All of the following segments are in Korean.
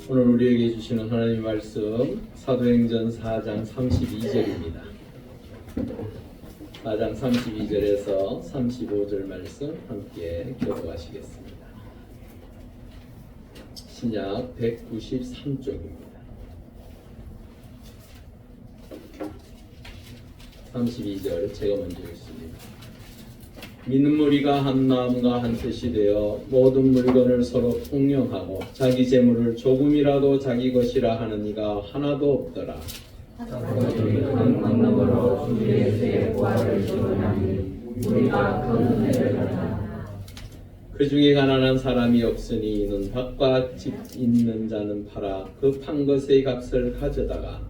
오늘 우리에게 주시는 하나님의 말씀 사도행전 4장 32절입니다. 4장 32절에서 35절 말씀 함께 교독하시겠습니다. 신약 193쪽입니다. 32절 제가 먼저 읽습니다. 믿는 무리가 한 마음과 한 뜻이 되어 모든 물건을 서로 통용하고 자기 재물을 조금이라도 자기 것이라 하는 이가 하나도 없더라. 그 중에 가난한 사람이 없으니 이는 밭과 집 있는 자는 팔아 그 판 것의 값을 가져다가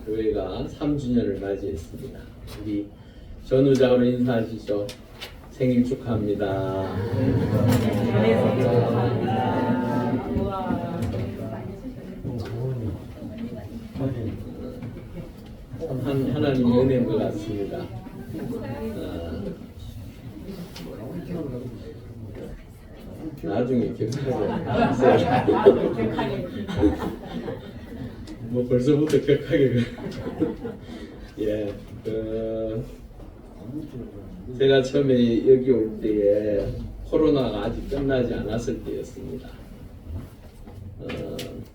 교회가 3주년을 맞이했습니다. 우리 전우장으로 인사하시죠. 생일 축하합니다. 하나님의 은혜인 것 같습니다. 나중에 격하게 뭐 벌써부터 격하게 예, 제가 처음에 여기 올 때에 코로나가 아직 끝나지 않았을 때였습니다.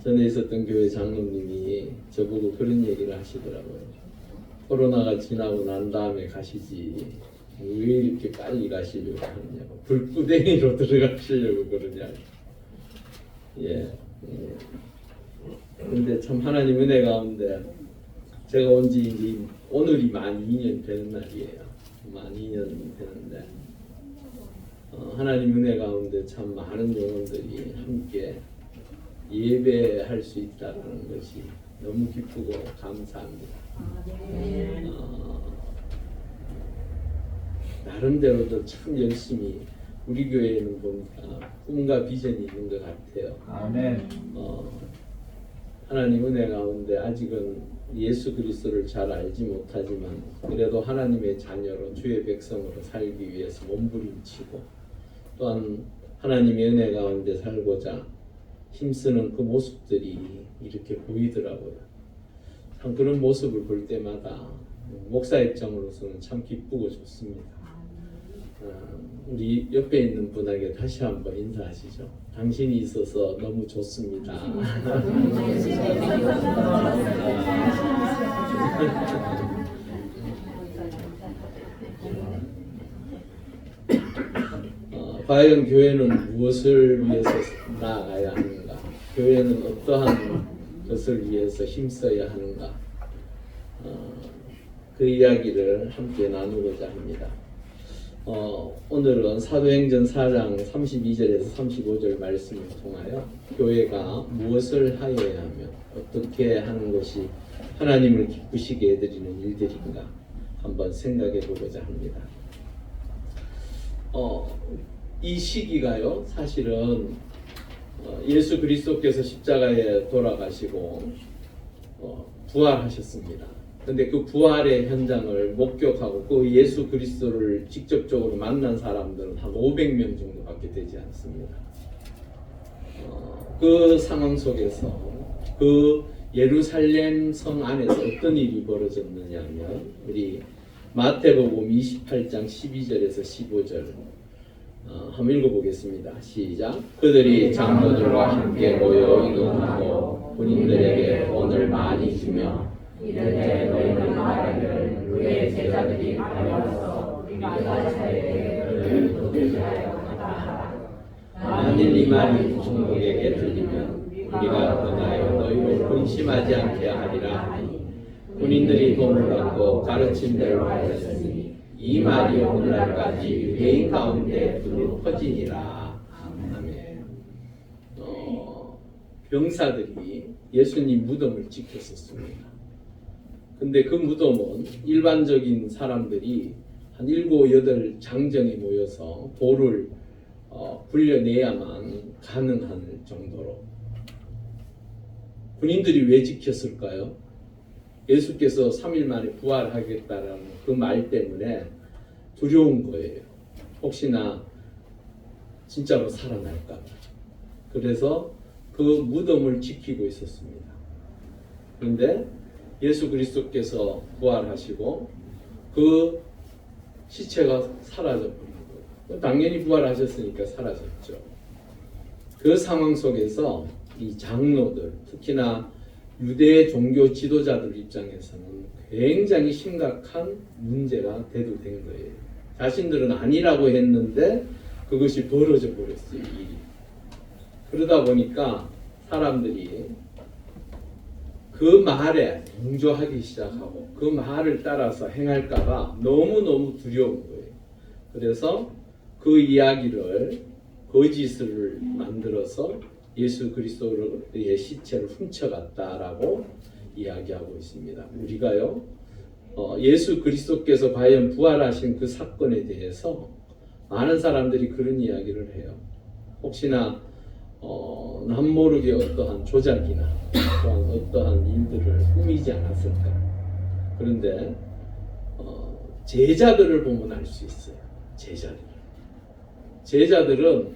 전에 있었던 교회 장로님이 저보고 그런 얘기를 하시더라고요. 코로나가 지나고 난 다음에 가시지 왜 이렇게 빨리 가시려고 하느냐고, 불구덩이로 들어가시려고 그러냐고. 예. 근데 참 하나님 은혜 가운데 제가 온 지 이제 오늘이 만 2년 되는 날이에요. 만 2년 되는데 하나님 은혜 가운데 참 많은 영혼들이 함께 예배할 수 있다는 것이 너무 기쁘고 감사합니다. 나름대로도 참 열심히 우리 교회에는 보니까 꿈과 비전이 있는 것 같아요. 아멘. 하나님 은혜 가운데 아직은 예수 그리스도를 잘 알지 못하지만 그래도 하나님의 자녀로 주의 백성으로 살기 위해서 몸부림치고 또한 하나님의 은혜 가운데 살고자 힘쓰는 그 모습들이 이렇게 보이더라고요. 참 그런 모습을 볼 때마다 목사 입장으로서는 참 기쁘고 좋습니다. 우리 옆에 있는 분에게 다시 한번 인사하시죠. 당신이 있어서 너무 좋습니다. 과연 교회는 무엇을 위해서 나아가야 하는가? 교회는 어떠한 것을 위해서 힘써야 하는가? 그 이야기를 함께 나누고자 합니다. 오늘은 사도행전 4장 32절에서 35절 말씀을 통하여 교회가 무엇을 하여야 하며 어떻게 하는 것이 하나님을 기쁘시게 해드리는 일들인가 한번 생각해 보고자 합니다. 이 시기가요, 사실은 예수 그리스도께서 십자가에 돌아가시고 부활하셨습니다. 근데 그 부활의 현장을 목격하고 그 예수 그리스도를 직접적으로 만난 사람들은 한 500명 정도밖에 되지 않습니다. 그 상황 속에서 그 예루살렘 성 안에서 어떤 일이 벌어졌느냐 하면 우리 마태복음 28장 12절에서 15절 한번 읽어보겠습니다. 시작. 그들이 장로들과 함께 모여 이동하고 군인들에게 돈을 많이 주며 이르되 너희는 말하기를 그의 제자들이 가려서 우리가 자체에 그를 도둑질하여 갔다 하라. 만일 이 말이 총독에게 들리면 우리가 떠나여 너희를 근심하지 않게 하리라 하니 군인들이 돈을 받고 가르친 대로 하였으니 이 말이 오늘날까지 유대인 가운데 두루 퍼지니라. 아멘. 병사들이 예수님 무덤을 지켰었습니다. 근데 그 무덤은 일반적인 사람들이 한 7, 8 장정이 모여서 돌을 굴려내야만 가능한 정도로. 군인들이 왜 지켰을까요? 예수께서 3일 만에 부활하겠다라는 그 말 때문에 두려운 거예요. 혹시나 진짜로 살아날까 봐. 그래서 그 무덤을 지키고 있었습니다. 그런데 예수 그리스도께서 부활하시고 그 시체가 사라져버린 거예요. 당연히 부활하셨으니까 사라졌죠. 그 상황 속에서 이 장로들, 특히나 유대 종교 지도자들 입장에서는 굉장히 심각한 문제가 대두된 거예요. 자신들은 아니라고 했는데 그것이 벌어져 버렸어요, 일이. 그러다 보니까 사람들이 그 말에 동조하기 시작하고 그 말을 따라서 행할까봐 너무너무 두려운 거예요. 그래서 그 이야기를 거짓을 만들어서 예수 그리스도의 시체를 훔쳐갔다라고 이야기하고 있습니다. 우리가요, 예수 그리스도께서 과연 부활하신 그 사건에 대해서 많은 사람들이 그런 이야기를 해요. 혹시나 남모르게 어떠한 조작이나 또한 어떠한 일들을 꾸미지 않았을까. 그런데 제자들을 보면 알 수 있어요. 제자들은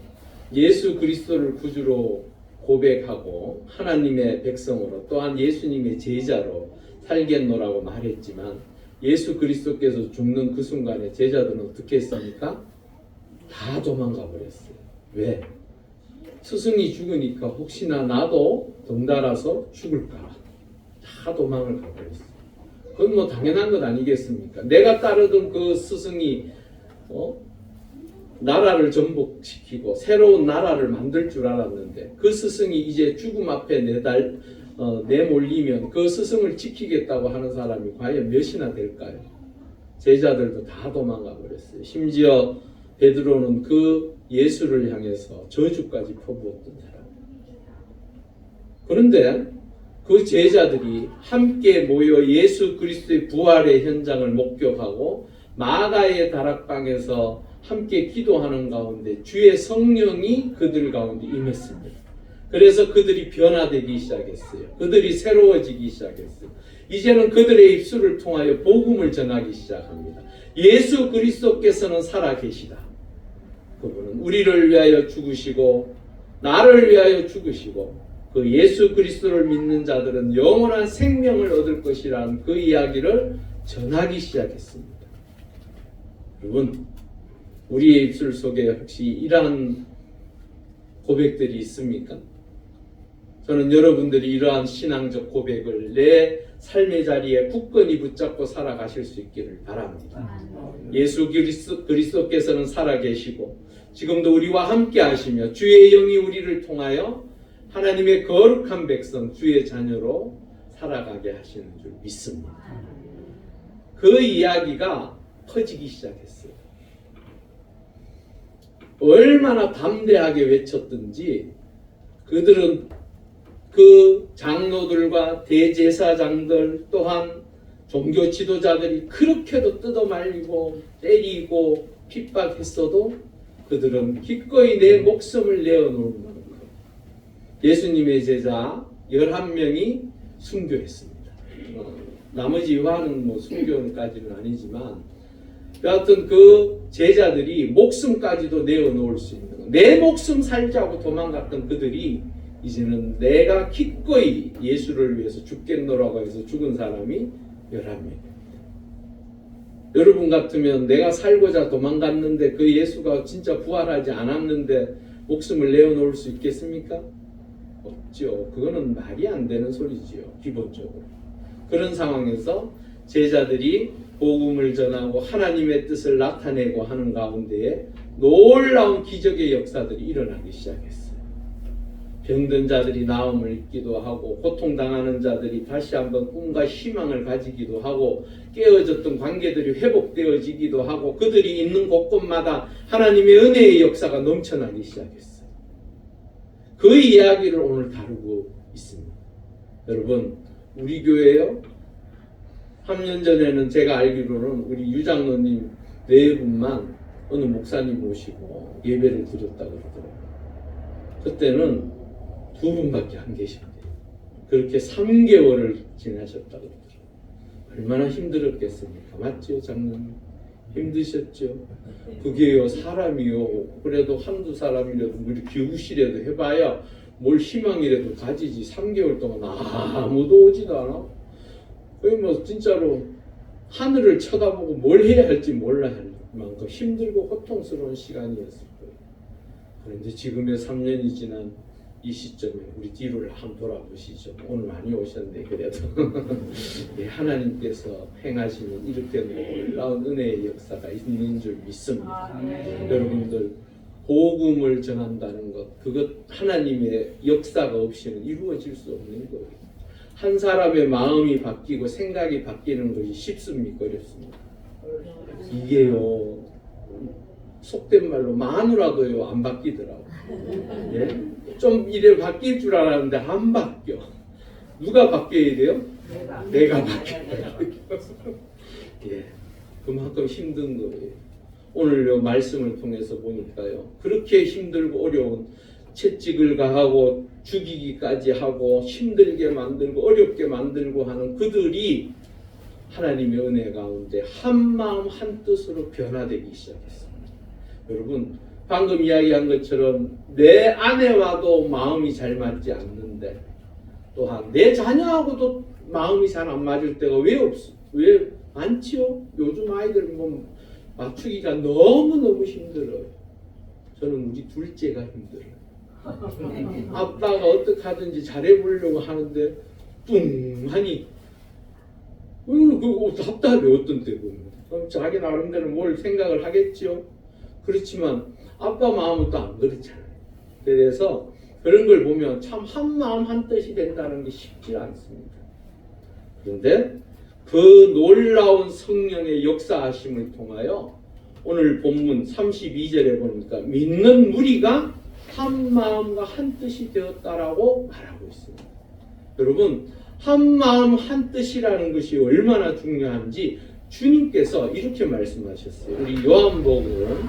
예수 그리스도를 구주로 고백하고 하나님의 백성으로 또한 예수님의 제자로 살겠노라고 말했지만 예수 그리스도께서 죽는 그 순간에 제자들은 어떻게 했습니까? 다 도망가 버렸어요. 왜? 스승이 죽으니까 혹시나 나도 덩달아서 죽을까 다 도망을 가버렸어요. 그건 뭐 당연한 것 아니겠습니까? 내가 따르던 그 스승이 나라를 전복시키고 새로운 나라를 만들 줄 알았는데 그 스승이 이제 죽음 앞에 내몰리면 그 스승을 지키겠다고 하는 사람이 과연 몇이나 될까요? 제자들도 다 도망가 버렸어요. 심지어 베드로는 그 예수를 향해서 저주까지 퍼부었던 사람입니다. 그런데 그 제자들이 함께 모여 예수 그리스도의 부활의 현장을 목격하고 마가의 다락방에서 함께 기도하는 가운데 주의 성령이 그들 가운데 임했습니다. 그래서 그들이 변화되기 시작했어요. 그들이 새로워지기 시작했어요. 이제는 그들의 입술을 통하여 복음을 전하기 시작합니다. 예수 그리스도께서는 살아계시다. 그분은 우리를 위하여 죽으시고 나를 위하여 죽으시고 그 예수 그리스도를 믿는 자들은 영원한 생명을 얻을 것이라는 그 이야기를 전하기 시작했습니다. 여러분, 우리의 입술 속에 혹시 이러한 고백들이 있습니까? 저는 여러분들이 이러한 신앙적 고백을 내 삶의 자리에 굳건히 붙잡고 살아가실 수 있기를 바랍니다. 예수 그리스도께서는 살아계시고 지금도 우리와 함께 하시며 주의 영이 우리를 통하여 하나님의 거룩한 백성 주의 자녀로 살아가게 하시는 줄 믿습니다. 그 이야기가 퍼지기 시작했어요. 얼마나 담대하게 외쳤든지 그들은 그 장로들과 대제사장들 또한 종교 지도자들이 그렇게도 뜯어말리고 때리고 핍박했어도 그들은 기꺼이 내 목숨을 내어놓은 만큼 예수님의 제자 11명이 순교했습니다. 나머지 요한은 뭐 순교까지는 아니지만 여하튼 그 제자들이 목숨까지도 내어놓을 수 있는 내 목숨 살자고 도망갔던 그들이 이제는 내가 기꺼이 예수를 위해서 죽겠노라고 해서 죽은 사람이 11명입니다. 여러분 같으면 내가 살고자 도망갔는데 그 예수가 진짜 부활하지 않았는데 목숨을 내어놓을 수 있겠습니까? 없죠. 그거는 말이 안 되는 소리지요. 기본적으로. 그런 상황에서 제자들이 복음을 전하고 하나님의 뜻을 나타내고 하는 가운데에 놀라운 기적의 역사들이 일어나기 시작했어요. 병든 자들이 나음을 입기도 하고 고통당하는 자들이 다시 한번 꿈과 희망을 가지기도 하고 깨어졌던 관계들이 회복되어지기도 하고 그들이 있는 곳곳마다 하나님의 은혜의 역사가 넘쳐나기 시작했어요. 그 이야기를 오늘 다루고 있습니다. 여러분, 우리 교회요 3년 전에는 제가 알기로는 우리 유장로님 4분만 어느 목사님 모시고 예배를 드렸다고 그러더라고요. 그때는 2분밖에 안 계셨대요. 그렇게 3개월을 지나셨다고 그러더라고요. 얼마나 힘들었겠습니까? 맞죠, 장로님? 힘드셨죠? 그게요, 사람이요, 그래도 한두 사람이라도 우리 교우시라도 해봐야 뭘 희망이라도 가지지. 3개월 동안 아무도 오지도 않아. 거의 뭐 진짜로 하늘을 쳐다보고 뭘 해야 할지 몰라야 할 만큼 힘들고 고통스러운 시간이었을 거예요. 그런데 지금의 3년이 지난 이 시점에 우리 뒤를 한번 돌아보시죠. 오늘 많이 오셨는데 그래도 네, 하나님께서 행하시는 이렇게 놀라운 은혜의 역사가 있는 줄 믿습니다. 여러분들 복음을 전한다는 것, 그것 하나님의 역사가 없이는 이루어질 수 없는 거예요. 한 사람의 마음이 바뀌고 생각이 바뀌는 것이 쉽습니까? 어렵습니까? 이게요, 속된 말로 마누라도요 안 바뀌더라고. 예? 좀 이래 바뀔 줄 알았는데 안 바뀌어. 누가 바뀌어야 돼요? 내가 바뀌어야 돼요. 예, 그만큼 힘든 거예요. 오늘 말씀을 통해서 보니까요, 그렇게 힘들고 어려운 채찍을 가하고 죽이기까지 하고 힘들게 만들고 어렵게 만들고 하는 그들이 하나님의 은혜 가운데 한마음 한뜻으로 변화되기 시작했습니다. 여러분, 방금 이야기한 것처럼 내 아내와도 마음이 잘 맞지 않는데 또한 내 자녀하고도 마음이 잘 안 맞을 때가 왜 많지요? 요즘 아이들 뭐 맞추기가 너무너무 힘들어요. 저는 우리 둘째가 힘들어요. 아빠가 어떻게 하든지 잘해보려고 하는데 뚱하니 그거 답답해. 어떤 때 보면 그럼 자기 나름대로 뭘 생각을 하겠죠. 그렇지만 아빠 마음은 또 안 그렇잖아요. 그래서 그런 걸 보면 참 한마음 한뜻이 된다는 게 쉽지 않습니다. 그런데 그 놀라운 성령의 역사하심을 통하여 오늘 본문 32절에 보니까 믿는 무리가 한 마음과 한 뜻이 되었다라고 말하고 있습니다. 여러분, 한 마음 한 뜻이라는 것이 얼마나 중요한지 주님께서 이렇게 말씀하셨어요. 우리 요한복음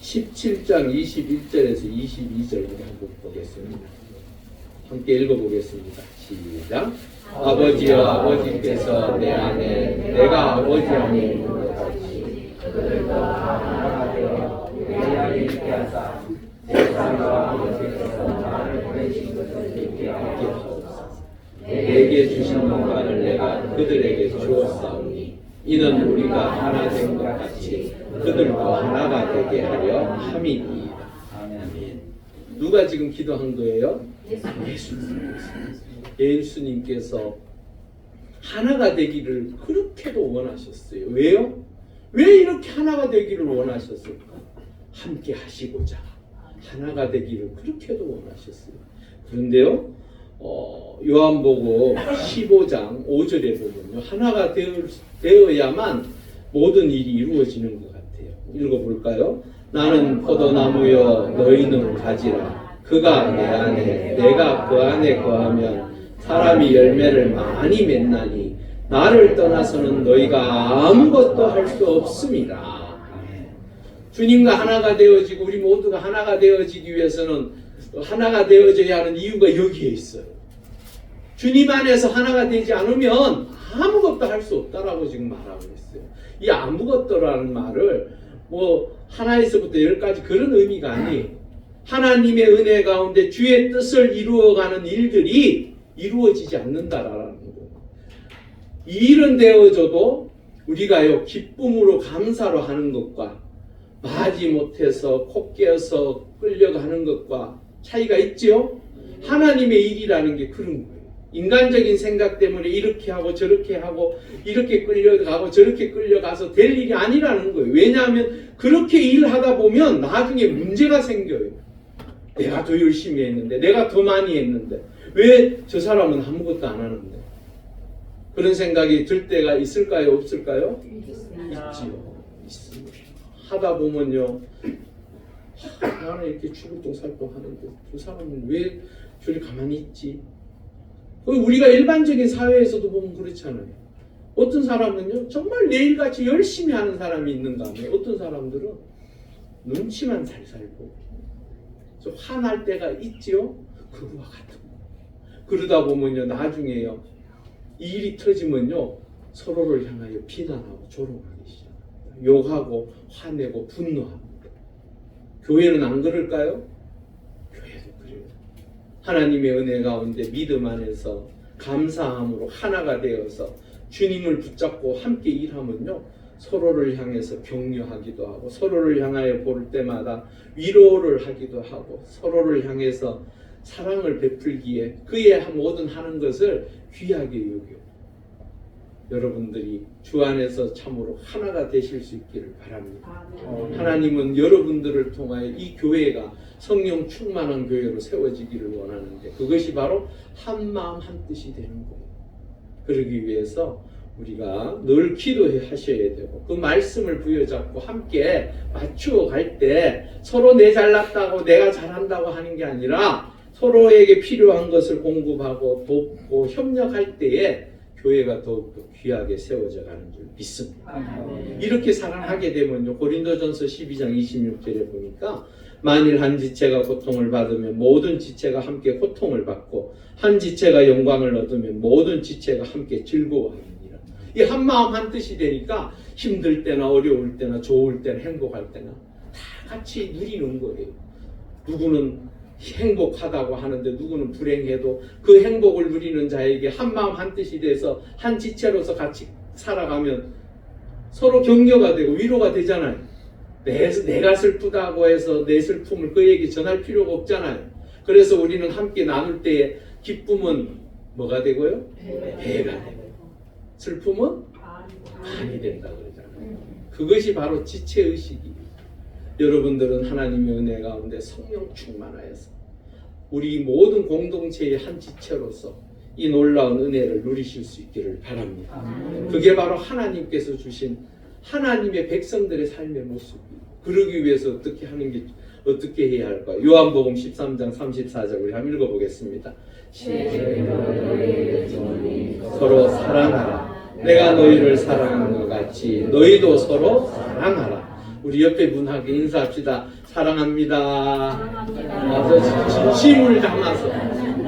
17장 21절에서 22절을 한번 보겠습니다. 함께 읽어보겠습니다. 시작. 아버지여, 아버지께서 내 안에 내가 아버지 안에 있는 것 같이 그들도 하나가 되어 내 안에 있게 하사 세상과 아버지께서 나를 보내신 것을 믿게 하게 하옵소서. 내게 주신 영광을 내가 그들에게 주었사오니 이는 우리가 하나 된 것 같이 그들도 하나가 되게 하려 함이니이다. 아멘. 누가 지금 기도한 거예요? 예수님께서 하나가 되기를 그렇게도 원하셨어요. 왜요? 왜 이렇게 하나가 되기를 원하셨을까? 함께 하시고자 하나가 되기를 그렇게도 원하셨어요. 그런데요, 요한복음 15장 5절에 보면요, 하나가 되어야만 모든 일이 이루어지는 것 같아요. 읽어볼까요? 나는 포도나무여 너희는 가지라. 그가 내 안에 내가 그 안에 거하면 사람이 열매를 많이 맺나니 나를 떠나서는 너희가 아무것도 할 수 없습니다. 주님과 하나가 되어지고 우리 모두가 하나가 되어지기 위해서는 하나가 되어져야 하는 이유가 여기에 있어요. 주님 안에서 하나가 되지 않으면 아무것도 할 수 없다라고 지금 말하고 있어요. 이 아무것도라는 말을 뭐 하나에서부터 10가지 그런 의미가 아니에요. 하나님의 은혜 가운데 주의 뜻을 이루어가는 일들이 이루어지지 않는다라는 거예요. 이 일은 되어져도 우리가요 기쁨으로 감사로 하는 것과 마지 못해서 코 깨어서 끌려가는 것과 차이가 있지요. 하나님의 일이라는 게 그런 거예요. 인간적인 생각 때문에 이렇게 하고 저렇게 하고 이렇게 끌려가고 저렇게 끌려가서 될 일이 아니라는 거예요. 왜냐하면 그렇게 일하다 보면 나중에 문제가 생겨요. 내가 더 열심히 했는데, 내가 더 많이 했는데 왜 저 사람은 아무것도 안 하는데? 그런 생각이 들 때가 있을까요? 없을까요? 있지요. 있습니다. 하다 보면요, 나는 이렇게 추글똥살똥 하는데 저 사람은 왜 저리 가만히 있지? 우리가 일반적인 사회에서도 보면 그렇잖아요. 어떤 사람은요 정말 내일같이 열심히 하는 사람이 있는가 하면 어떤 사람들은 눈치만 살살 보고 좀 화날 때가 있지요. 그거와 같은 거. 그러다 보면요 나중에요 이 일이 터지면요 서로를 향하여 비난하고 조롱하기 시작합니다. 욕하고 화내고 분노합니다. 교회는 안 그럴까요? 교회도 그래요. 하나님의 은혜 가운데 믿음 안에서 감사함으로 하나가 되어서 주님을 붙잡고 함께 일하면요 서로를 향해서 격려하기도 하고 서로를 향하여 볼 때마다 위로를 하기도 하고 서로를 향해서 사랑을 베풀기에 그의 모든 하는 것을 귀하게 여겨요. 여러분들이 주 안에서 참으로 하나가 되실 수 있기를 바랍니다. 하나님은 여러분들을 통하여 이 교회가 성령 충만한 교회로 세워지기를 원하는데 그것이 바로 한 마음 한 뜻이 되는 거예요. 그러기 위해서 우리가 늘 기도하셔야 되고 그 말씀을 부여잡고 함께 맞추어 갈 때 서로 내 잘났다고 내가 잘한다고 하는 게 아니라 서로에게 필요한 것을 공급하고 돕고 협력할 때에 교회가 더욱더 귀하게 세워져 가는 줄 믿습니다. 이렇게 사랑하게 되면요 고린도전서 12장 26절에 보니까 만일 한 지체가 고통을 받으면 모든 지체가 함께 고통을 받고 한 지체가 영광을 얻으면 모든 지체가 함께 즐거워하느니라. 이 한 마음 한 뜻이 되니까 힘들 때나 어려울 때나 좋을 때나 행복할 때나 다 같이 누리는 거예요. 누구는 행복하다고 하는데 누구는 불행해도 그 행복을 누리는 자에게 한 마음 한 뜻이 돼서 한 지체로서 같이 살아가면 서로 격려가 되고 위로가 되잖아요. 내가 슬프다고 해서 내 슬픔을 그에게 전할 필요가 없잖아요. 그래서 우리는 함께 나눌 때에 기쁨은 뭐가 되고요? 배가 되고 슬픔은 반이 된다 그러잖아요. 그것이 바로 지체의식이에요. 여러분들은 하나님의 은혜 가운데 성령 충만하여서 우리 모든 공동체의 한 지체로서 이 놀라운 은혜를 누리실 수 있기를 바랍니다. 그게 바로 하나님께서 주신 하나님의 백성들의 삶의 모습이에요. 그러기 위해서 어떻게 해야 할까요? 요한복음 13장 34절 우리 한번 읽어보겠습니다. 서로 사랑하라. 내가 너희를 사랑한 것 같이 너희도 서로 사랑하라. 우리 옆에 분하게 인사합시다. 사랑합니다. 진심을 담아서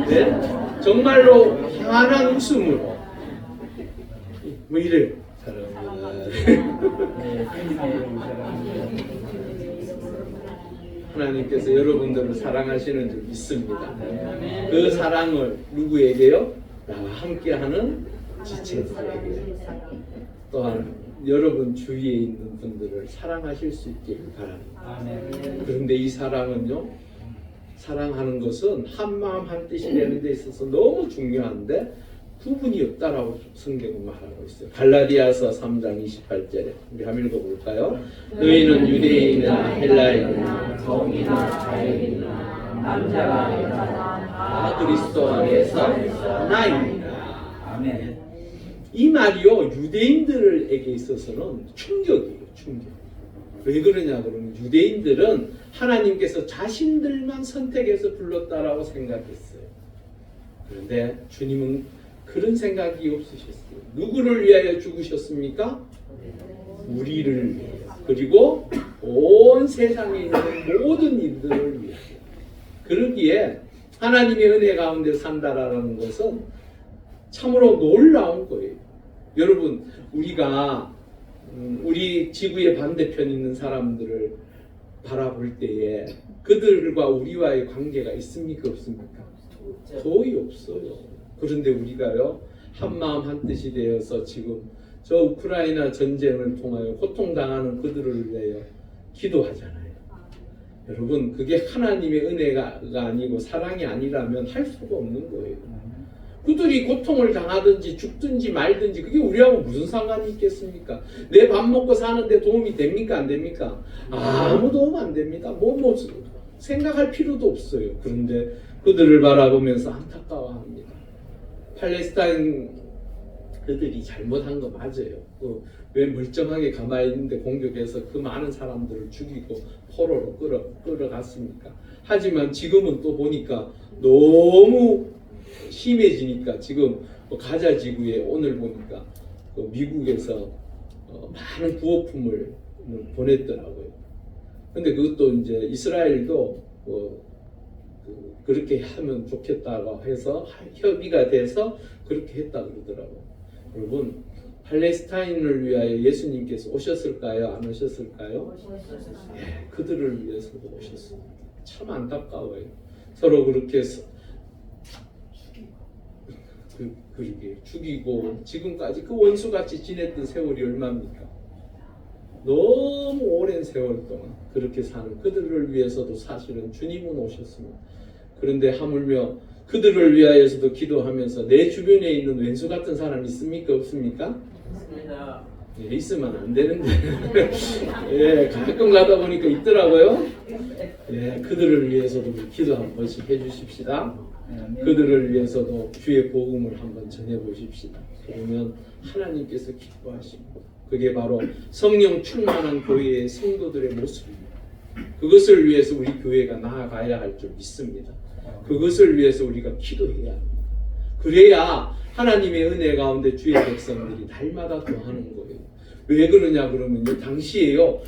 네? 정말로 환한 웃음으로 뭐 이래요. 하나님께서 여러분들을 사랑하시는 줄 믿습니다. 그 사랑을 누구에게요? 나와 함께하는 지체들에게 또한 여러분 주위에 있는 분들을 사랑하실 수 있기를 바랍니다. 그런데 이 사랑은요, 사랑하는 것은 한 마음 한 뜻이 되는 데 있어서 너무 중요한데 구분이 없다라고 성경은 말하고 있어요. 갈라디아서 3장 28절에 우리 한번 읽어볼까요? 너희는 유대인이나 헬라인이나 정이나 자유인이나 남자나 여자나 다 그리스도 안에서 하나입니다. 아멘. 이 말이요 유대인들에게 있어서는 충격이에요. 충격. 왜 그러냐 그러면 유대인들은 하나님께서 자신들만 선택해서 불렀다라고 생각했어요. 그런데 주님은 그런 생각이 없으셨어요. 누구를 위하여 죽으셨습니까? 우리를 위하여. 그리고 온 세상에 있는 모든 이들을 위하여. 그러기에 하나님의 은혜 가운데 산다라는 것은 참으로 놀라운 거예요. 여러분 우리가 우리 지구의 반대편 있는 사람들을 바라볼 때에 그들과 우리와의 관계가 있습니까 없습니까? 거의 없어요. 그런데 우리가요 한마음 한뜻이 되어서 지금 저 우크라이나 전쟁을 통하여 고통당하는 그들을 위하여 기도하잖아요. 여러분 그게 하나님의 은혜가 아니고 사랑이 아니라면 할 수가 없는 거예요. 그들이 고통을 당하든지 죽든지 말든지 그게 우리하고 무슨 상관이 있겠습니까? 내 밥 먹고 사는데 도움이 됩니까 안 됩니까? 아무 도움 안 됩니다. 뭐 생각할 필요도 없어요. 그런데 그들을 바라보면서 안타까워합니다. 팔레스타인 그들이 잘못한 거 맞아요. 왜 멀쩡하게 가만히 있는데 공격해서 그 많은 사람들을 죽이고 포로로 끌어갔습니까? 하지만 지금은 또 보니까 너무 심해지니까 지금 가자 지구에 오늘 보니까 미국에서 많은 구호품을 보냈더라고요. 근데 그것도 이제 이스라엘도 그렇게 하면 좋겠다고 해서 협의가 돼서 그렇게 했다 그러더라고요. 여러분, 팔레스타인을 위하여 예수님께서 오셨을까요? 안 오셨을까요? 예, 그들을 위해서도 오셨습니다. 참 안타까워요. 서로 그렇게 그렇게 죽이고 지금까지 그 원수같이 지냈던 세월이 얼마입니까? 너무 오랜 세월 동안 그렇게 사는 그들을 위해서도 사실은 주님은 오셨습니다. 그런데 하물며 그들을 위하여서도 기도하면서 내 주변에 있는 왼수 같은 사람 있습니까? 없습니까? 있습니다. 예, 있으면 안 되는데 예, 가끔 가다 보니까 있더라고요. 예, 그들을 위해서도 기도 한 번씩 해주십시다. 그들을 위해서도 주의 복음을 한번 전해보십시다. 그러면 하나님께서 기뻐하십니다. 그게 바로 성령 충만한 교회의 성도들의 모습입니다. 그것을 위해서 우리 교회가 나아가야 할 줄 믿습니다. 그것을 위해서 우리가 기도해야 합니다. 그래야 하나님의 은혜 가운데 주의 백성들이 날마다 더하는 거예요. 왜 그러냐 그러면요, 당시에요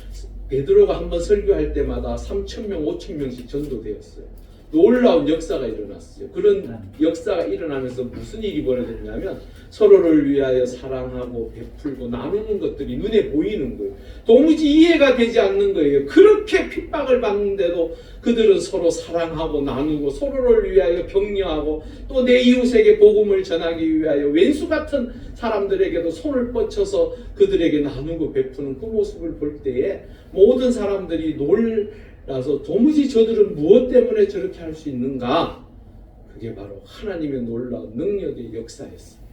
베드로가 한번 설교할 때마다 3,000명, 5,000명씩 전도되었어요. 놀라운 역사가 일어났어요. 그런 역사가 일어나면서 무슨 일이 벌어졌냐면 서로를 위하여 사랑하고 베풀고 나누는 것들이 눈에 보이는 거예요. 도무지 이해가 되지 않는 거예요. 그렇게 핍박을 받는데도 그들은 서로 사랑하고 나누고 서로를 위하여 격려하고 또 내 이웃에게 복음을 전하기 위하여 왼수 같은 사람들에게도 손을 뻗쳐서 그들에게 나누고 베푸는 그 모습을 볼 때에 모든 사람들이 놀라서 도무지 저들은 무엇 때문에 저렇게 할 수 있는가? 그게 바로 하나님의 놀라운 능력의 역사였어요.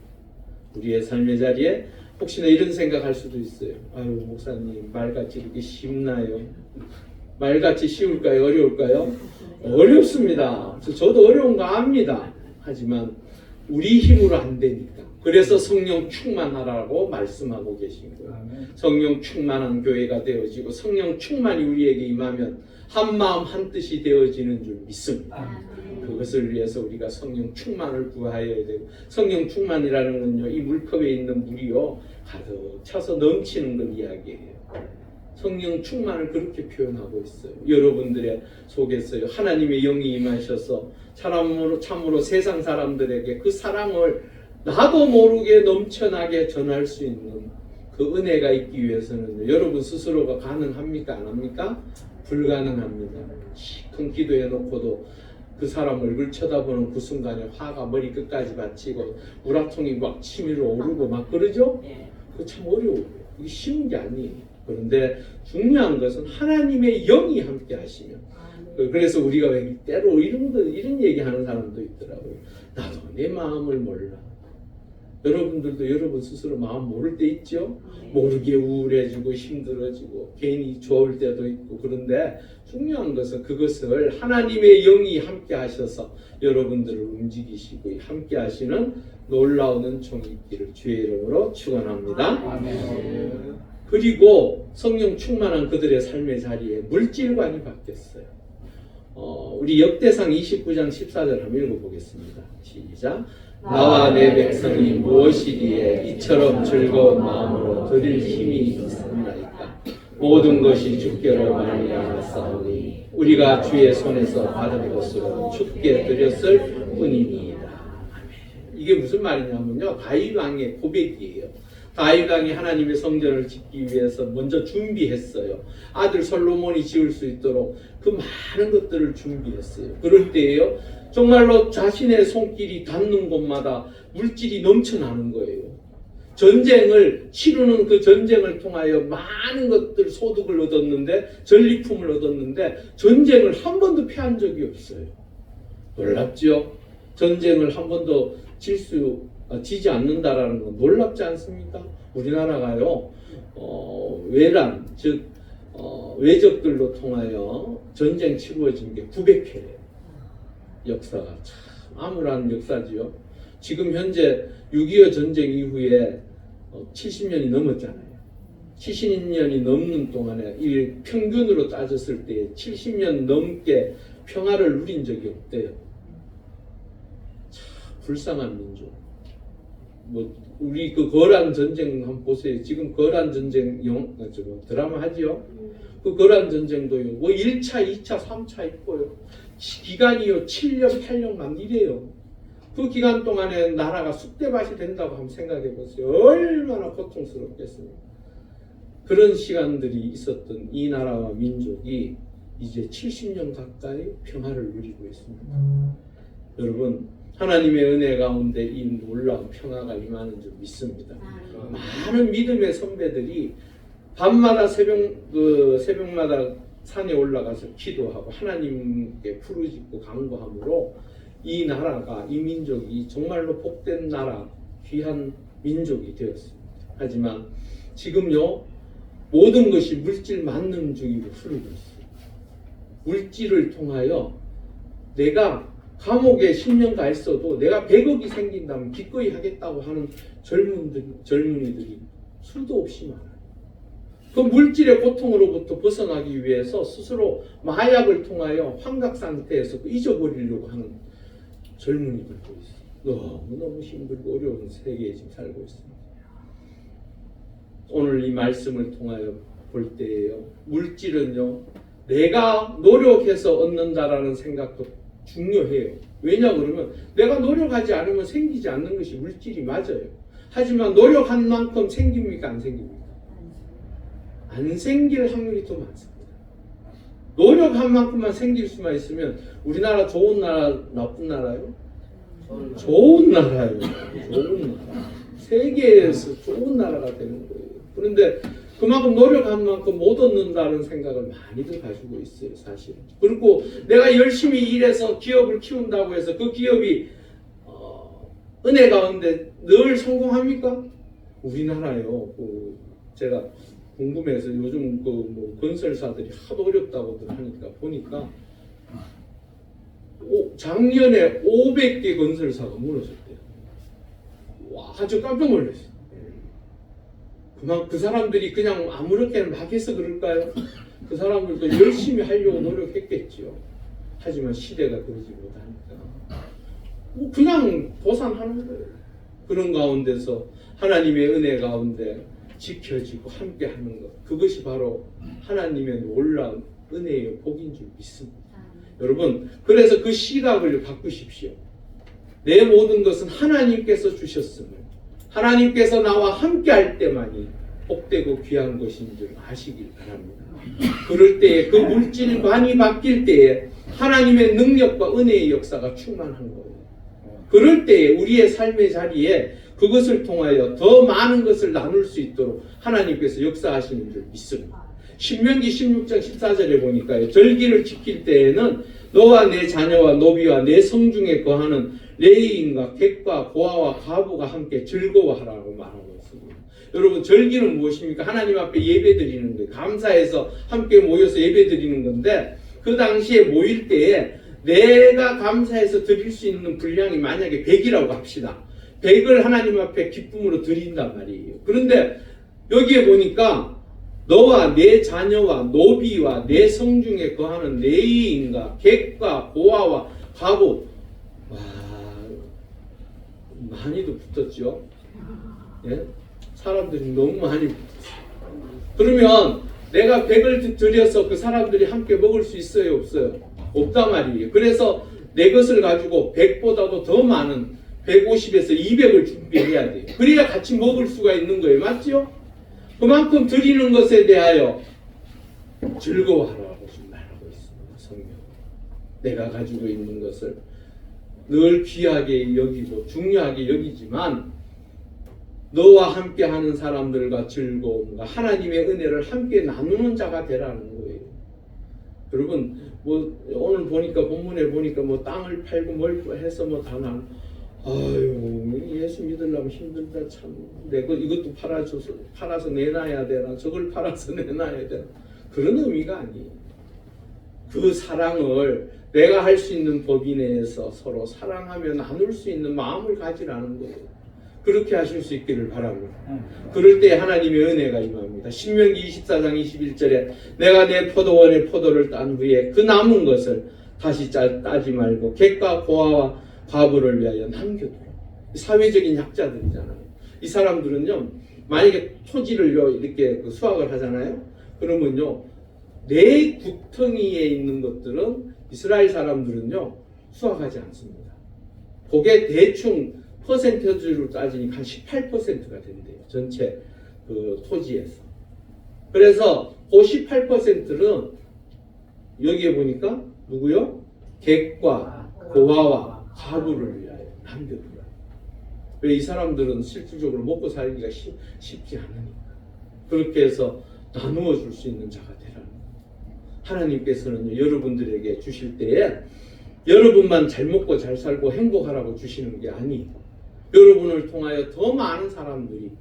우리의 삶의 자리에 혹시나 이런 생각할 수도 있어요. 아유 목사님 말같이 이렇게 쉽나요? 말같이 쉬울까요? 어려울까요? 어렵습니다. 저도 어려운 거 압니다. 하지만 우리 힘으로 안 되니까. 그래서 성령 충만하라고 말씀하고 계신 거예요. 성령 충만한 교회가 되어지고 성령 충만이 우리에게 임하면 한 마음 한 뜻이 되어지는 줄 믿습니다. 그것을 위해서 우리가 성령 충만을 구하여야 되고, 성령 충만이라는 건요, 이 물컵에 있는 물이요 가득 차서 넘치는 걸 이야기해요. 성령 충만을 그렇게 표현하고 있어요. 여러분들의 속에서요 하나님의 영이 임하셔서 참으로 세상 사람들에게 그 사랑을 나도 모르게 넘쳐나게 전할 수 있는 그 은혜가 있기 위해서는 여러분 스스로가 가능합니까? 안 합니까? 불가능합니다. 큰 기도해놓고도 그 사람 얼굴 쳐다보는 그 순간에 화가 머리 끝까지 받치고 우라통이 막 치밀어 오르고 막 그러죠? 그거 참 어려워요. 이게 쉬운 게 아니에요. 그런데 중요한 것은 하나님의 영이 함께 하시면, 그래서 우리가 왜 때로 이런 얘기하는 사람도 있더라고요. 나도 내 마음을 몰라. 여러분들도 여러분 스스로 마음 모를 때 있죠? 모르게 우울해지고 힘들어지고 괜히 좋을 때도 있고. 그런데 중요한 것은 그것을 하나님의 영이 함께 하셔서 여러분들을 움직이시고 함께 하시는 놀라운 은총이 있기를 주의 이름으로 축원합니다. 아멘. 그리고 성령 충만한 그들의 삶의 자리에 물질관이 바뀌었어요. 우리 역대상 29장 14절 한번 읽어보겠습니다. 시작. 나와 내 백성이 무엇이기에 이처럼 즐거운 마음으로 드릴 힘이 있었나이까. 모든 것이 주께로 말미암았사오니 우리가 주의 손에서 받은 것으로 주께 드렸을 뿐이니이다. 이게 무슨 말이냐면요, 다윗 왕의 고백이에요. 다윗 왕이 하나님의 성전을 짓기 위해서 먼저 준비했어요. 아들 솔로몬이 지을 수 있도록 그 많은 것들을 준비했어요. 그럴 때에요, 정말로 자신의 손길이 닿는 곳마다 물질이 넘쳐나는 거예요. 전쟁을 치르는 그 전쟁을 통하여 많은 것들 소득을 얻었는데, 전리품을 얻었는데 전쟁을 한 번도 패한 적이 없어요. 놀랍죠? 전쟁을 한 번도 지지 않는다라는 건 놀랍지 않습니까? 우리나라가요 외란 즉 외적들로 통하여 전쟁 치루어진 게 900회래요. 역사가 참 암울한 역사지요. 지금 현재 6.25 전쟁 이후에 70년이 넘었잖아요. 70년이 넘는 동안에 이 평균으로 따졌을 때 70년 넘게 평화를 누린 적이 없대요. 참 불쌍한 민족. 우리 그 거란 전쟁 한번 보세요. 지금 거란 전쟁 드라마 하지요. 그 거란 전쟁도요. 1차, 2차, 3차 있고요. 기간이요 7년 8년만 이래요. 그 기간 동안에 나라가 쑥대밭이 된다고 한번 생각해 보세요. 얼마나 고통스럽겠습니까? 그런 시간들이 있었던 이 나라와 민족이 이제 70년 가까이 평화를 누리고 있습니다. 여러분, 하나님의 은혜 가운데 이 놀라운 평화가 임하는 줄 믿습니다. 많은 믿음의 선배들이 밤마다 새벽마다 산에 올라가서 기도하고 하나님께 부르짖고 간구함으로 이 나라가, 이 민족이 정말로 복된 나라, 귀한 민족이 되었습니다. 하지만 지금요, 모든 것이 물질 만능주의로 흐르고 있어요. 물질을 통하여 내가 감옥에 10년 가 있어도 내가 100억이 생긴다면 기꺼이 하겠다고 하는 젊은이들이 수도 없이 많아요. 그 물질의 고통으로부터 벗어나기 위해서 스스로 마약을 통하여 환각 상태에서 잊어버리려고 하는 젊은이들도 있어요. 너무너무 힘들고 어려운 세계에 지금 살고 있습니다. 오늘 이 말씀을 통하여 볼 때에요, 물질은요, 내가 노력해서 얻는다라는 생각도 중요해요. 왜냐 그러면 내가 노력하지 않으면 생기지 않는 것이 물질이 맞아요. 하지만 노력한 만큼 생깁니까? 안 생깁니까? 안 생길 확률이 더 많습니다. 노력한 만큼만 생길 수만 있으면 우리나라 좋은 나라, 나쁜 나라요? 좋은 나라요. 좋은 나라. 세계에서 좋은 나라가 되는 거예요. 그런데 그만큼 노력한 만큼 못 얻는다는 생각을 많이들 가지고 있어요, 사실은. 그리고 내가 열심히 일해서 기업을 키운다고 해서 그 기업이 은혜 가운데 늘 성공합니까? 우리나라요. 제가 궁금해서 요즘 건설사들이 하도 어렵다고들 하니까 보니까 작년에 500개 건설사가 무너졌대요. 와, 아주 깜짝 놀랐어요. 그 사람들이 그냥 아무렇게나 막 해서 그럴까요? 그 사람들도 열심히 하려고 노력했겠죠. 하지만 시대가 그러지 못하니까 그냥 도산하는 거예요. 그런 가운데서 하나님의 은혜 가운데 지켜지고 함께 하는 것, 그것이 바로 하나님의 놀라운 은혜의 복인 줄 믿습니다. 여러분, 그래서 그 시각을 바꾸십시오. 내 모든 것은 하나님께서 주셨음을, 하나님께서 나와 함께 할 때만이 복되고 귀한 것인 줄 아시길 바랍니다. 그럴 때에 그 물질관이 바뀔 때에 하나님의 능력과 은혜의 역사가 충만한 거예요. 그럴 때에 우리의 삶의 자리에 그것을 통하여 더 많은 것을 나눌 수 있도록 하나님께서 역사하시는 줄 믿습니다. 신명기 16장 14절에 보니까요, 절기를 지킬 때에는 너와 내 자녀와 노비와 내 성중에 거하는 레위인과 객과 고아와 과부가 함께 즐거워하라고 말하고 있습니다. 여러분, 절기는 무엇입니까? 하나님 앞에 예배드리는 거예요. 감사해서 함께 모여서 예배드리는 건데, 그 당시에 모일 때에 내가 감사해서 드릴 수 있는 분량이 만약에 100이라고 합시다. 100을 하나님 앞에 기쁨으로 드린단 말이에요. 그런데 여기에 보니까 너와 내 자녀와 노비와 내 성중에 거하는 레위인과 객과 고아와 과부, 와, 많이도 붙었죠. 예? 사람들이 너무 많이 붙었어요. 그러면 내가 100을 드려서 그 사람들이 함께 먹을 수 있어요, 없어요? 없단 말이에요. 그래서 내 것을 가지고 100보다도 더 많은 150에서 200을 준비해야 돼요. 그래야 같이 먹을 수가 있는 거예요. 맞죠? 그만큼 드리는 것에 대하여 즐거워하라고 지금 말하고 있습니다. 성경. 내가 가지고 있는 것을 늘 귀하게 여기고 중요하게 여기지만 너와 함께 하는 사람들과 즐거움과 하나님의 은혜를 함께 나누는 자가 되라는 거예요. 여러분, 오늘 보니까 본문에 보니까 땅을 팔고 뭘 해서 다 아유, 예수 믿으려면 힘들다 참. 내가 이것도 팔아서 내놔야 되나, 저걸 팔아서 내놔야 되나. 그런 의미가 아니에요. 그 사랑을 내가 할 수 있는 법인 내에서 서로 사랑하며 나눌 수 있는 마음을 가지라는 거예요. 그렇게 하실 수 있기를 바랍니다. 그럴 때 하나님의 은혜가 임합니다. 신명기 24장 21절에 내가 내 포도원의 포도를 딴 후에 그 남은 것을 다시 따지 말고 객과 고아와 과부를 위하여 남겨두라. 사회적인 약자들이잖아요. 이 사람들은요, 만약에 토지를 이렇게 수확을 하잖아요. 그러면요, 내 구덩이에 있는 것들은 이스라엘 사람들은요 수확하지 않습니다. 그게 대충 퍼센테이지로 따지니까 한 18%가 된대요. 전체 그 토지에서. 그래서 그 18%는 여기에 보니까 누구요? 객과 고아와 가부를 위하여 남겨두라. 왜 이 사람들은 실질적으로 먹고 살기가 쉽지 않으니까. 그렇게 해서 나누어 줄 수 있는 자가 되라는 거예요. 하나님께서는 여러분들에게 주실 때에 여러분만 잘 먹고 잘 살고 행복하라고 주시는 게 아니에요. 여러분을 통하여 더 많은 사람들이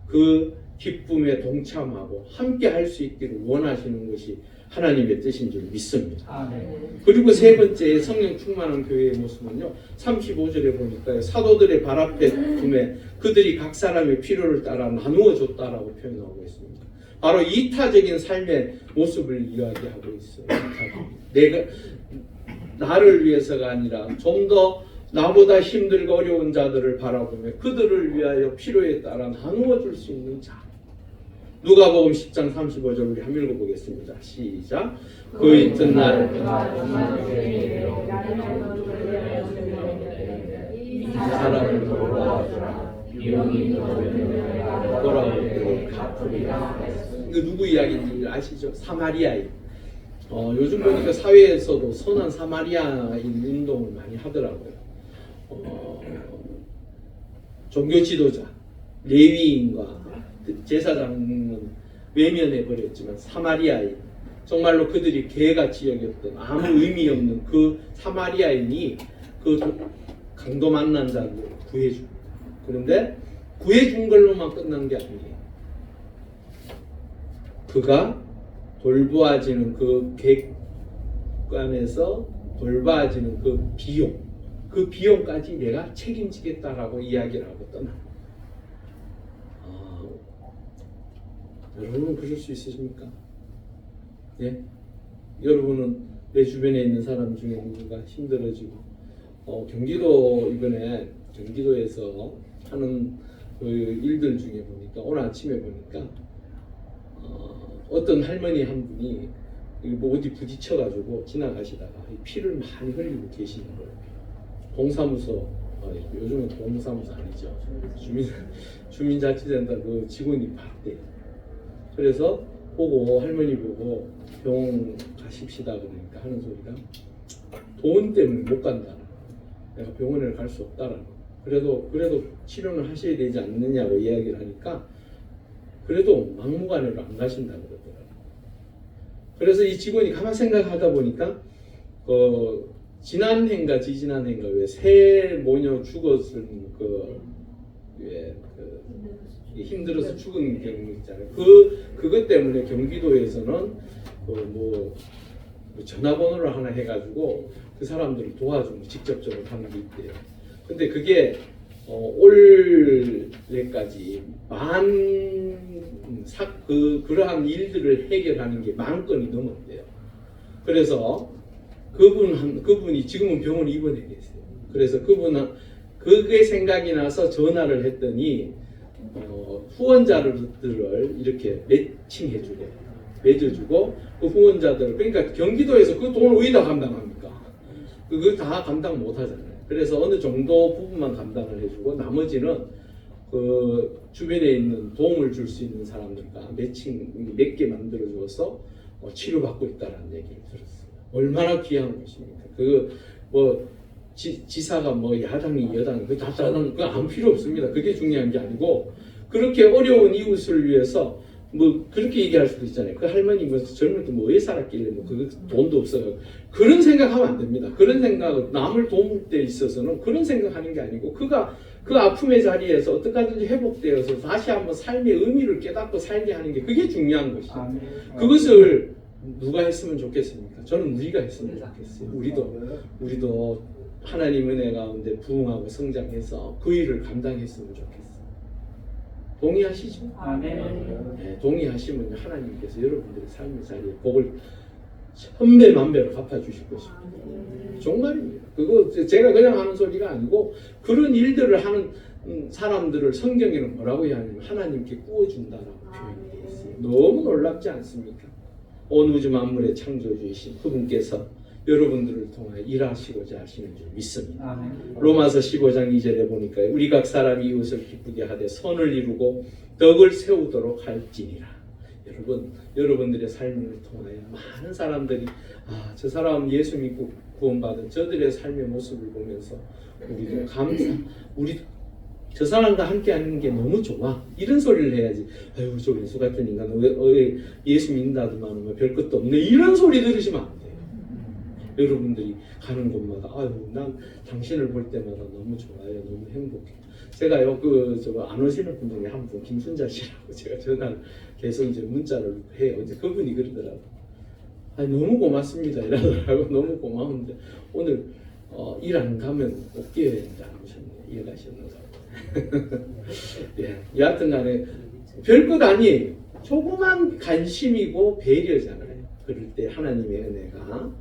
그 기쁨에 동참하고 함께 할 수 있기를 원하시는 것이 하나님의 뜻인 줄 믿습니다. 그리고 세 번째 성령 충만한 교회의 모습은요. 35절에 보니까 사도들의 발 앞에 둠에 그들이 각 사람의 필요를 따라 나누어 줬다라고 표현하고 있습니다. 바로 이타적인 삶의 모습을 이야기하고 있어요. 내가 나를 위해서가 아니라 좀 더 나보다 힘들고 어려운 자들을 바라보며 그들을 위하여 필요에 따라 나누어 줄 수 있는 자. 누가복음 10장 35절 우리 한번 읽어보겠습니다. 시작. 그 이튿날 이 사람을 돌아주라. 돌아오기를 갚으리라. 이거 누구 이야기인지 아시죠? 사마리아인. 요즘 보니까 사회에서도 선한 사마리아인 운동을 많이 하더라고요. 종교 지도자, 레위인과 제사장은 외면해 버렸지만 사마리아인, 정말로 그들이 개같이 여겼던 아무 의미 없는 그 사마리아인이 그 강도 만난 자를 구해줍니다. 그런데 구해준 걸로만 끝난 게 아니에요. 그가 돌보아지는 그 객관에서 돌봐지는 그 비용까지 내가 책임지겠다라고 이야기를 하고 떠납니다. 여러분은 그럴 수 있으십니까? 예? 여러분은 내 주변에 있는 사람 중에 누군가 힘들어지고 경기도 이번에 경기도에서 하는 그 일들 중에 보니까 오늘 아침에 보니까 어떤 할머니 한 분이 뭐 어디 부딪혀가지고 지나가시다가 피를 많이 흘리고 계시는 거예요. 동사무소 요즘은 동사무소 아니죠. 주민자치센터 그 직원이 봤대요. 그래서 할머니 보고 병원 가십시다 그러니까 하는 소리가 돈 때문에 못 간다. 내가 병원에 갈 수 없다라는. 그래도 치료는 하셔야 되지 않느냐고 이야기를 하니까 그래도 막무가내로 안 가신다 그러더라고요. 그래서 이 직원이 가만 생각하다 보니까 지난해인가 지지난해인가 왜 새 모녀 죽었은 힘들어서 죽은 경우 있잖아요. 그것 때문에 경기도에서는 뭐 전화번호를 하나 해가지고 그 사람들을 도와주는 직접적으로 하는 게 있대요. 근데 그게 올해까지 그러한 일들을 해결하는 게 10,000건이 넘었대요. 그래서 그분이 지금은 병원에 입원해 계세요. 그래서 그분은 그게 생각이 나서 전화를 했더니 후원자들을 이렇게 매칭해주래요. 맺어주고 그 후원자들 그러니까 경기도에서 그 돈을 어디다 감당합니까? 그거 다 감당 못하잖아요. 그래서 어느 정도 부분만 감당을 해주고 나머지는 그 주변에 있는 도움을 줄 수 있는 사람들과 매칭 몇 개 만들어 주어서 치료받고 있다는 얘기를 들었어요. 얼마나 귀한 것입니까? 지사가 야당이 여당이 그거 아무 필요 없습니다. 그게 중요한 게 아니고 그렇게 어려운 이웃을 위해서 그렇게 얘기할 수도 있잖아요. 그 할머니 젊을 때 왜 살았길래 그 돈도 없어요. 그런 생각하면 안 됩니다. 그런 생각 남을 도울 때 있어서는 그런 생각하는 게 아니고 그가 그 아픔의 자리에서 어떻게든지 회복되어서 다시 한번 삶의 의미를 깨닫고 살게 하는 게 그게 중요한 것이죠. 그것을 누가 했으면 좋겠습니까? 저는 우리가 했으면 좋겠어요. 우리도 하나님 은혜 가운데 부흥하고 성장해서 그 일을 감당했으면 좋겠어요. 동의하시죠? 네, 동의하시면 하나님께서 여러분들의 삶의 자리에 복을 천배만배로 갚아주실 것입니다. 정말입니다. 그거 제가 그냥 하는 소리가 아니고 그런 일들을 하는 사람들을 성경에는 뭐라고 하냐면 하나님께 구워준다라고 표현되어 있어요. 너무 놀랍지 않습니까? 온 우주 만물의 창조주이신 그분께서 여러분들을 통하여 일하시고자 하시는 줄 믿습니다. 아멘. 로마서 15장 2절에 보니까 우리 각 사람이 이웃을 기쁘게 하되 선을 이루고 덕을 세우도록 할지니라. 여러분들의 삶을 통하여 많은 사람들이 저 사람 예수 믿고 구원받은 저들의 삶의 모습을 보면서 우리도 우리 저 사람과 함께 하는 게 너무 좋아. 이런 소리를 해야지. 아유, 저 예수 같은 인간, 왜 예수 믿는다더만 뭐 별 것도 없네. 이런 소리 들으시면 안 돼요. 여러분들이 가는 곳마다, 아유, 난 당신을 볼 때마다 너무 좋아요. 너무 행복해. 제가요, 안 오시는 분 중에 한 분, 김순자 씨라고 제가 전화를 계속 이제 문자를 해요. 이제 그분이 그러더라고. 아니, 너무 고맙습니다. 이러더라고. 너무 고마운데, 오늘, 일 안 가면 없게 된다. 하셨네요. 이해가셨는가? 예, 여하튼 간에 별것 아니에요. 조그만 관심이고 배려잖아요. 그럴 때 하나님의 은혜가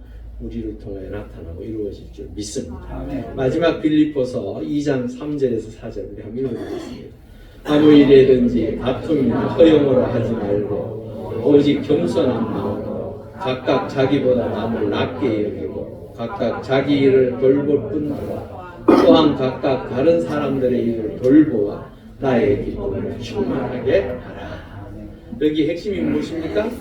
우리를 통하여 나타나고 이루어질 줄 믿습니다. 마지막 빌립보서 2장 3절에서 4절 우리 한번 읽어보겠습니다. 아무 일에든지 다툼이나 허영으로 하지 말고 오직 겸손한 마음으로 각각 자기보다 남을 낮게 여기고 각각 자기 일을 돌볼 뿐더러 또한 각각 다른 사람들의 일을 돌보아 나의 기쁨을 충만하게 하라. 여기 핵심이 무엇입니까?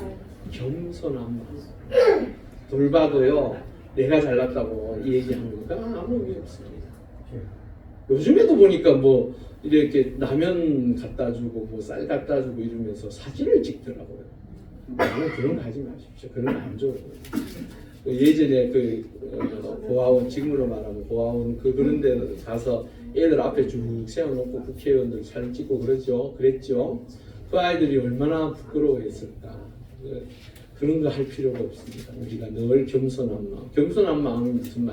겸손한 마음. 돌봐도요, 내가 잘났다고 얘기하는 거가 아무 의미 없습니다. 요즘에도 보니까 뭐 이렇게 라면 갖다 주고 뭐 쌀 갖다 주고 이러면서 사진을 찍더라고요. 나는 그런 거 하지 마십시오. 그런 거 안 좋아요. 예전에 고아원, 지금으로 말하면 고아원 그런 데 가서 애들 앞에 쭉 세워놓고 국회의원들 사진 찍고 그랬죠. 그 아이들이 얼마나 부끄러워했을까. 그런 거 할 필요가 없습니다. 우리가 늘 겸손한 마음이 무슨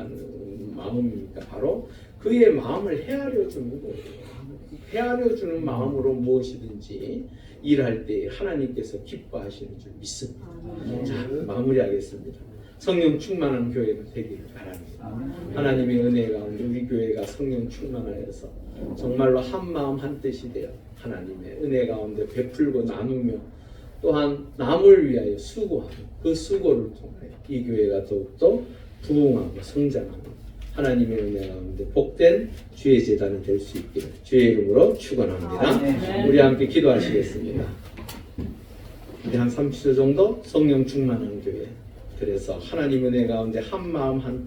마음입니까? 바로 그의 마음을 헤아려 주는 거예요. 헤아려 주는 마음으로 무엇이든지 일할 때 하나님께서 기뻐하시는 줄 믿습니다. 자, 마무리하겠습니다. 성령 충만한 교회가 되기를 바랍니다. 하나님의 은혜 가운데 우리 교회가 성령 충만하여서 정말로 한 마음 한 뜻이 되어 하나님의 은혜 가운데 베풀고 나누며 또한 남을 위하여 수고하는 그 수고를 통하여 이 교회가 더욱더 부흥하고 성장하는 하나님의 은혜 가운데 복된 주의 제단이 될 수 있기를 주의 이름으로 축원합니다. 우리 함께 기도하시겠습니다. 우리 한 30초 정도 성령 충만한 교회, 그래서 하나님 은혜 가운데 한 마음 한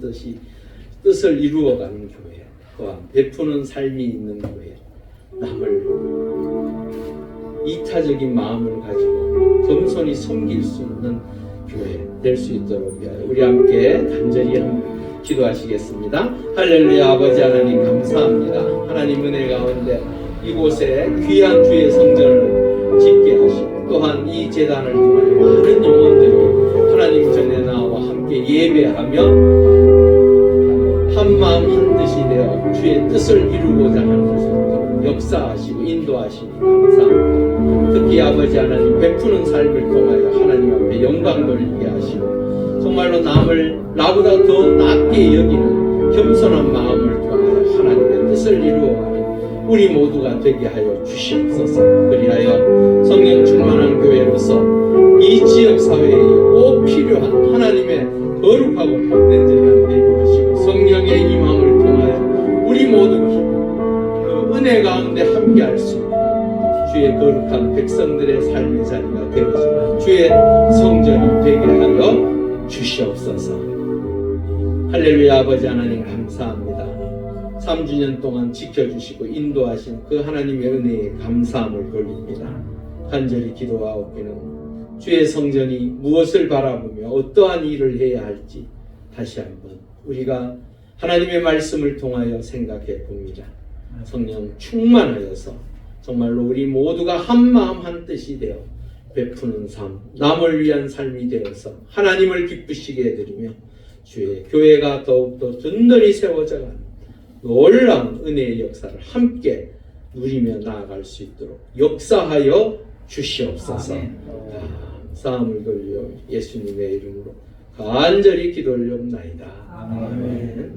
뜻을 이루어가는 교회, 또한 베푸는 삶이 있는 교회, 남을 이타적인 마음을 가지고 겸손히 섬길 수 있는 교회 될 수 있도록 우리 함께 간절히 기도하시겠습니다. 할렐루야. 아버지 하나님 감사합니다. 하나님 은혜 가운데 이곳에 귀한 주의 성전을 짓게 하시고 또한 이 제단을 통하여 많은 영혼들이 하나님 전에 나와 함께 예배하며 한 마음 한 뜻이 되어 주의 뜻을 이루고자 하는 것을 역사하시고 인도하시니 감사합니다. 특히 아버지 하나님 베푸는 삶을 통하여 하나님 앞에 영광 돌리게 하시고 정말로 남을 나보다 더 낮게 여기는 겸손한 마음을 통하여 하나님의 뜻을 이루어가는 우리 모두가 되게 하여 주시옵소서. 그리하여 성령 충만한 교회로서 이 지역 사회에 꼭 필요한 하나님의 거룩하고 복된 제단 되게 하시고 성령의 임함을 통하여 우리 모두가 그 은혜 가운데 함께할 수 있는 주의 거룩한 백성들의 삶의 자리가 되어지는 주의 성전이 되게 하여 주시옵소서. 할렐루야. 아버지 하나님 감사합니다. 3주년 동안 지켜주시고 인도하신 그 하나님의 은혜에 감사함을 돌립니다. 간절히 기도하옵기는 주의 성전이 무엇을 바라보며 어떠한 일을 해야 할지 다시 한번 우리가 하나님의 말씀을 통하여 생각해 봅니다. 성령 충만하여서 정말로 우리 모두가 한 마음 한 뜻이 되어 베푸는 삶, 남을 위한 삶이 되어서 하나님을 기쁘시게 해드리며 주의 교회가 더욱더 든든히 세워져가는 놀라운 은혜의 역사를 함께 누리며 나아갈 수 있도록 역사하여 주시옵소서. 감사함을 돌려 예수님의 이름으로 간절히 기도 올려옵나이다. 아멘.